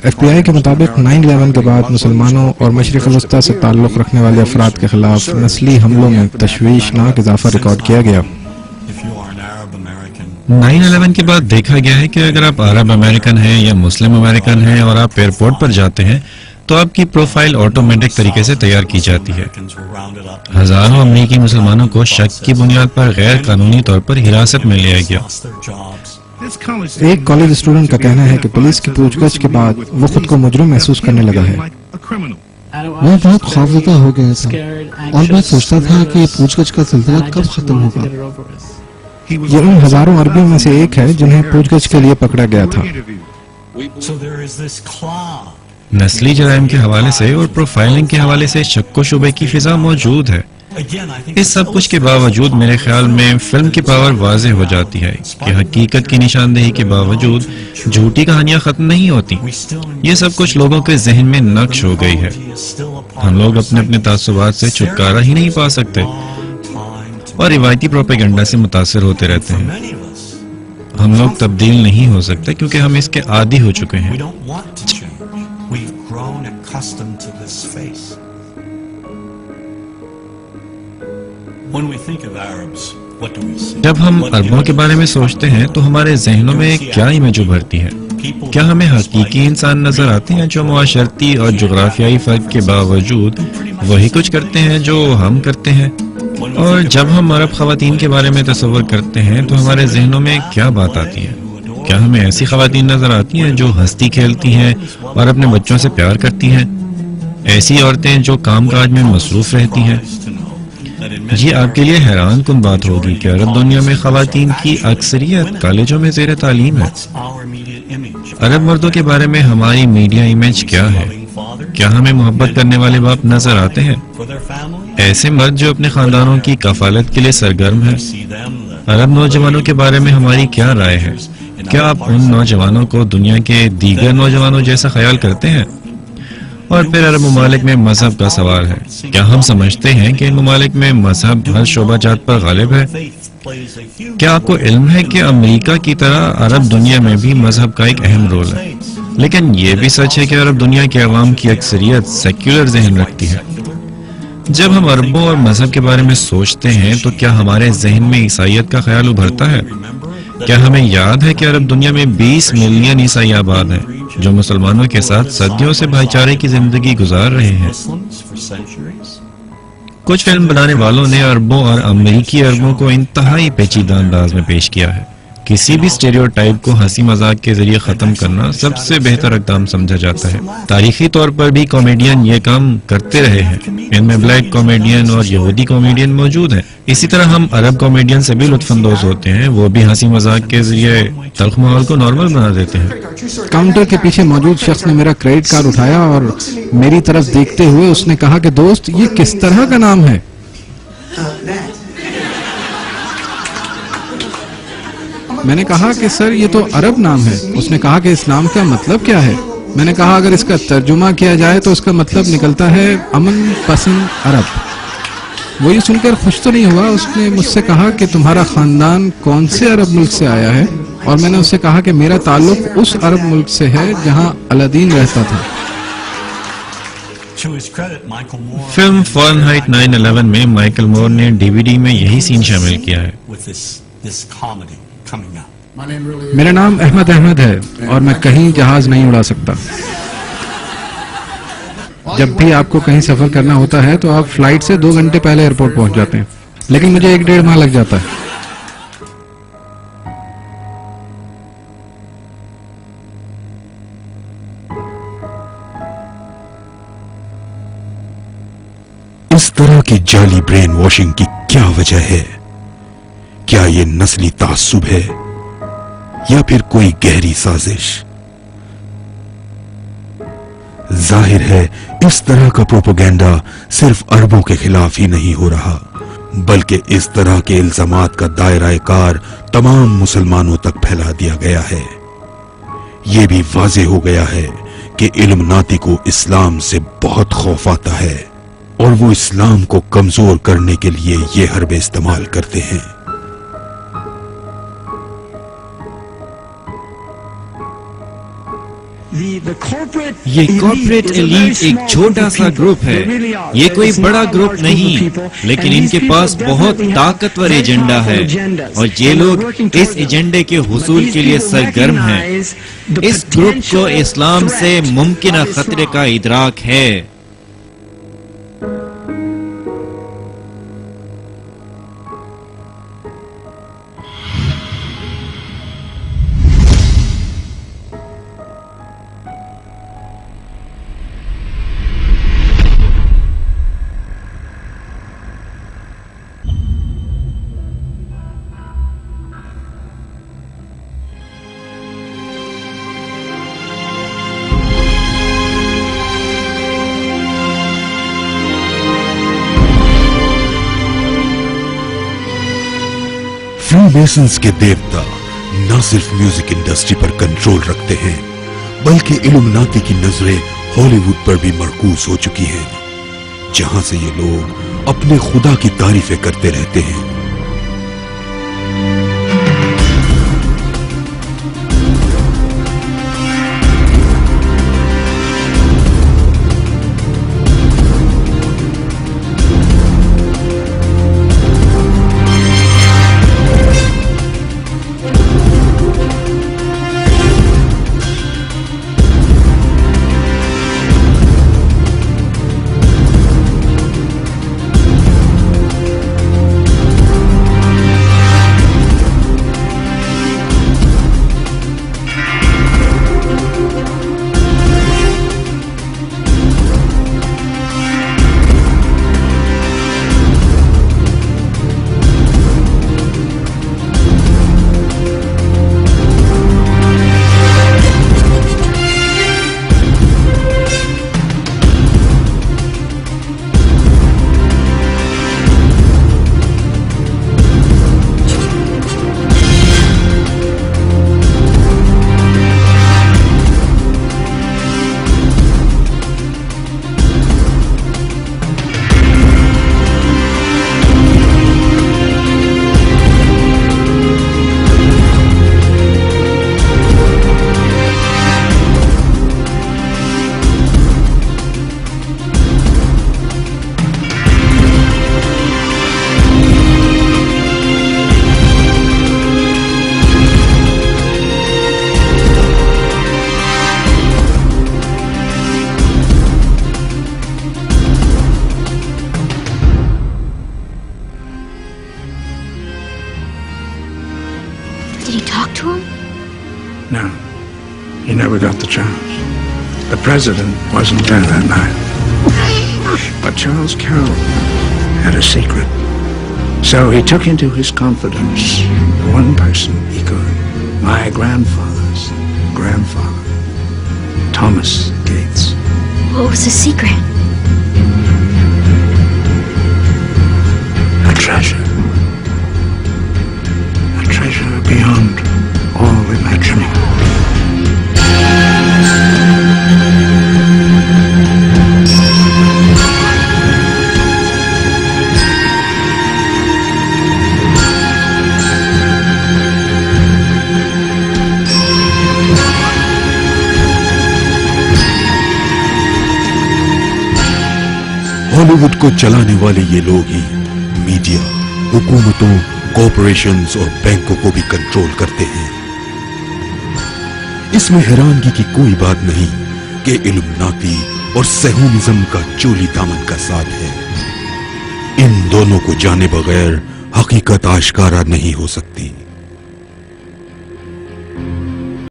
FBI کے مطابق 9/11 کے بعد مسلمانوں اور مشرق وسطی سے تعلق رکھنے والے افراد کے خلاف نسلی حملوں میں تشویشناک اضافہ ریکارڈ کیا گیا۔ 9/11 کے بعد دیکھا گیا ہے کہ اگر آپ عرب امریکن ہیں یا مسلم امریکن ہیں اور آپ ایئرپورٹ پر جاتے ہیں تو آپ کی پروفائل آٹومیٹک طریقے سے تیار کی جاتی ہے۔ ہزاروں امریکی مسلمانوں کو شک کی بنیاد پر غیر قانونی طور پر حراست میں لیا گیا۔ ایک کالج اسٹوڈنٹ کا کہنا ہے کہ پولیس کی پوچھ گچھ کے بعد وہ خود کو مجرم محسوس کرنے لگا ہے۔ میں بہت خوفزدہ ہو گیا تھا اور میں سوچتا تھا کہ یہ پوچھ گچھ کا سلسلہ کب ختم ہوگا۔ یہ ان ہزاروں عربیوں میں سے ایک ہے جنہیں پوچھ گچھ کے لیے پکڑا گیا تھا۔ نسلی جرائم کے حوالے سے اور پروفائلنگ کے حوالے سے شک و شبے کی فضا موجود ہے۔ اس سب کچھ کے باوجود میرے خیال میں فلم کی پاور واضح ہو جاتی ہے کہ حقیقت کی نشاندہی کے باوجود جھوٹی کہانیاں ختم نہیں ہوتی۔ یہ سب کچھ لوگوں کے ذہن میں نقش ہو گئی ہے۔ ہم لوگ اپنے اپنے تعصبات سے چھٹکارا ہی نہیں پا سکتے اور روایتی پروپیگنڈا سے متاثر ہوتے رہتے ہیں۔ ہم لوگ تبدیل نہیں ہو سکتے کیونکہ ہم اس کے عادی ہو چکے ہیں۔ جب ہم عربوں کے بارے میں سوچتے ہیں تو ہمارے ذہنوں میں کیا امیج ابھرتی ہے؟ کیا ہمیں حقیقی انسان نظر آتے ہیں جو معاشرتی اور جغرافیائی فرق کے باوجود وہی کچھ کرتے ہیں جو ہم کرتے ہیں؟ اور جب ہم عرب خواتین کے بارے میں تصور کرتے ہیں تو ہمارے ذہنوں میں کیا بات آتی ہے؟ کیا ہمیں ایسی خواتین نظر آتی ہیں جو ہنستی کھیلتی ہیں اور اپنے بچوں سے پیار کرتی ہیں؟ ایسی عورتیں جو کام کاج میں مصروف رہتی ہیں؟ یہ آپ کے لیے حیران کن بات ہوگی کہ عرب دنیا میں خواتین کی اکثریت کالجوں میں زیر تعلیم ہے۔ عرب مردوں کے بارے میں ہماری میڈیا امیج کیا ہے؟ کیا ہمیں محبت کرنے والے باپ نظر آتے ہیں؟ ایسے مرد جو اپنے خاندانوں کی کفالت کے لیے سرگرم ہیں؟ عرب نوجوانوں کے بارے میں ہماری کیا رائے ہے؟ کیا آپ ان نوجوانوں کو دنیا کے دیگر نوجوانوں جیسا خیال کرتے ہیں؟ اور پھر عرب ممالک میں مذہب کا سوال ہے۔ کیا ہم سمجھتے ہیں کہ ان ممالک میں مذہب ہر شعبہ جات پر غالب ہے؟ کیا آپ کو علم ہے کہ امریکہ کی طرح عرب دنیا میں بھی مذہب کا ایک اہم رول ہے؟ لیکن یہ بھی سچ ہے کہ عرب دنیا کے عوام کی اکثریت سیکولر ذہن رکھتی ہے۔ جب ہم عربوں اور مذہب کے بارے میں سوچتے ہیں تو کیا ہمارے ذہن میں عیسائیت کا خیال ابھرتا ہے؟ کیا ہمیں یاد ہے کہ عرب دنیا میں 20 ملین عیسائی آباد ہیں جو مسلمانوں کے ساتھ صدیوں سے بھائی چارے کی زندگی گزار رہے ہیں؟ کچھ فلم بنانے والوں نے عربوں اور امریکی عربوں کو انتہائی پیچیدہ انداز میں پیش کیا ہے۔ کسی بھی اسٹیریوٹائپ کو ہنسی مذاق کے ذریعے ختم کرنا سب سے بہتر اقدام سمجھا جاتا ہے۔ تاریخی طور پر بھی کامیڈین یہ کام کرتے رہے ہیں۔ ان میں بلیک کامیڈین اور یہودی کامیڈین موجود ہیں۔ اسی طرح ہم عرب کامیڈین سے بھی لطف اندوز ہوتے ہیں۔ وہ بھی ہنسی مذاق کے ذریعے تلخ ماحول کو نارمل بنا دیتے ہیں۔ کاؤنٹر کے پیچھے موجود شخص نے میرا کریڈٹ کارڈ اٹھایا اور میری طرف دیکھتے ہوئے اس نے کہا کہ دوست یہ کس طرح کا نام ہے؟ میں نے کہا کہ سر یہ تو عرب نام ہے۔ اس نے کہا کہ اس نام کا مطلب کیا ہے؟ میں نے کہا اگر اس کا ترجمہ کیا جائے تو اس کا مطلب نکلتا ہے امن پسند عرب۔ وہ یہ سن کر خوش تو نہیں ہوا۔ اس نے مجھ سے کہا کہ تمہارا خاندان کون سے عرب ملک سے آیا ہے؟ اور میں نے اس سے کہا کہ میرا تعلق اس عرب ملک سے ہے جہاں الادین رہتا تھا۔ فلم فارنہائٹ 9/11 میں مائیکل مور نے DVD میں یہی سین شامل کیا ہے۔ میرا نام احمد ہے اور میں کہیں جہاز نہیں اڑا سکتا۔ جب بھی آپ کو کہیں سفر کرنا ہوتا ہے تو آپ فلائٹ سے 2 گھنٹے پہلے ایئرپورٹ پہنچ جاتے ہیں، لیکن مجھے 1.5 ماہ لگ جاتا ہے۔ اس طرح کی جعلی برین واشنگ کی کیا وجہ ہے؟ کیا یہ نسلی تعصب ہے یا پھر کوئی گہری سازش؟ ظاہر ہے اس طرح کا پروپیگنڈا صرف عربوں کے خلاف ہی نہیں ہو رہا، بلکہ اس طرح کے الزامات کا دائرہ کار تمام مسلمانوں تک پھیلا دیا گیا ہے۔ یہ بھی واضح ہو گیا ہے کہ علم ناتی کو اسلام سے بہت خوف آتا ہے اور وہ اسلام کو کمزور کرنے کے لیے یہ حربے استعمال کرتے ہیں۔ یہ کارپوریٹ ایلیٹ ایک چھوٹا سا گروپ ہے، یہ کوئی بڑا گروپ نہیں، لیکن ان کے پاس بہت طاقتور ایجنڈا ہے اور یہ لوگ اس ایجنڈے کے حصول کے لیے سرگرم ہیں۔ اس گروپ کو اسلام سے ممکنہ خطرے کا ادراک ہے۔ فری میسنز کے دیوتا نہ صرف میوزک انڈسٹری پر کنٹرول رکھتے ہیں بلکہ علومناتی کی نظریں ہالی ووڈ پر بھی مرکوز ہو چکی ہیں، جہاں سے یہ لوگ اپنے خدا کی تعریفیں کرتے رہتے ہیں۔ Did he talk to him? No, he never got the chance. The president wasn't there that night. But Charles Carroll had a secret. So he took into his confidence the one person he could. My grandfather's grandfather, Thomas Gates. What was the secret? A treasure. A treasure beyond all imagining. ہالی would کو چلانے والے یہ لوگ ہی media, حکومتوں، corporations اور بینکوں کو بھی کنٹرول کرتے ہیں۔ اس میں حیرانگی کی کوئی بات نہیں کہ علومناتی اور صہیونزم کا چولی دامن کا ساتھ ہے۔ ان دونوں کو جانے بغیر حقیقت آشکارا نہیں ہو سکتی۔